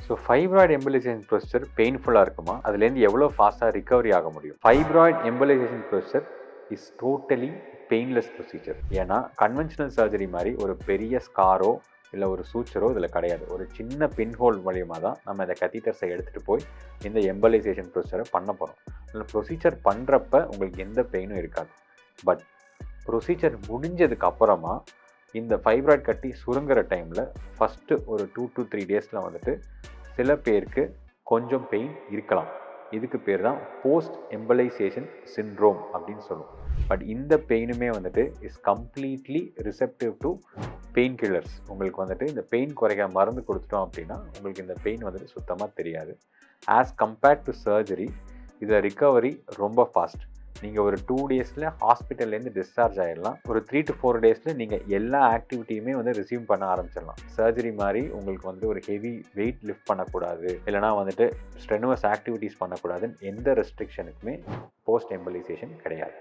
So fibroid embolisation procedure பெயின்ஃபுல்லாக இருக்குமா? அதுலேருந்து எவ்வளோ ஃபாஸ்ட்டாக ரிகவரி ஆக முடியும்? Fibroid embolisation procedure is totally painless procedure. ஏன்னா கன்வென்ஷனல் சர்ஜரி மாதிரி ஒரு பெரிய ஸ்காரோ இல்லை ஒரு சூச்சரோ இதில் கிடையாது. ஒரு சின்ன பின்ஹோல் மூலியமாக தான் நம்ம இந்த கத்தீட்டர்ஸை எடுத்துகிட்டு போய் இந்த எம்பலைசேஷன் ப்ரொசீஜரை பண்ண போகிறோம். இந்த ப்ரொசீஜர் பண்ணுறப்ப உங்களுக்கு எந்த பெயினும் இருக்காது. பட் ப்ரொசீஜர் முடிஞ்சதுக்கு அப்புறமா இந்த ஃபைப்ராய்டு கட்டி சுருங்குற டைமில் ஃபஸ்ட்டு ஒரு 2 to 3 டேஸில் வந்துட்டு சில பேருக்கு கொஞ்சம் பெயின் இருக்கலாம். இதுக்கு பேர் தான் போஸ்ட் எம்பலைசேஷன் சிண்ட்ரோம் அப்படின்னு சொல்லுவோம். பட் இந்த பெயினுமே வந்துட்டு is completely receptive to pain killers. உங்களுக்கு வந்துட்டு இந்த பெயின் குறைக்க மருந்து கொடுத்துட்டோம் அப்படின்னா உங்களுக்கு இந்த பெயின் வந்துட்டு சுத்தமாக தெரியாது. ஆஸ் கம்பேர்ட் டு சர்ஜரி இதை ரிகவரி ரொம்ப ஃபாஸ்ட். நீங்கள் ஒரு 2 டேஸில் ஹாஸ்பிட்டல்லேருந்து டிஸ்சார்ஜ் ஆகிடலாம். ஒரு 3 to 4 டேஸில் நீங்கள் எல்லா ஆக்டிவிட்டியுமே வந்து ரிசீவ் பண்ண ஆரம்பிச்சிடலாம். சர்ஜரி மாதிரி உங்களுக்கு வந்து ஒரு ஹெவி வெயிட் லிஃப்ட் பண்ணக்கூடாது, இல்லைனா வந்துட்டு ஸ்ட்ரெனுவஸ் ஆக்டிவிட்டீஸ் பண்ணக்கூடாதுன்னு எந்த ரெஸ்ட்ரிக்ஷனுக்குமே போஸ்ட் எம்பலைசேஷன் கிடையாது.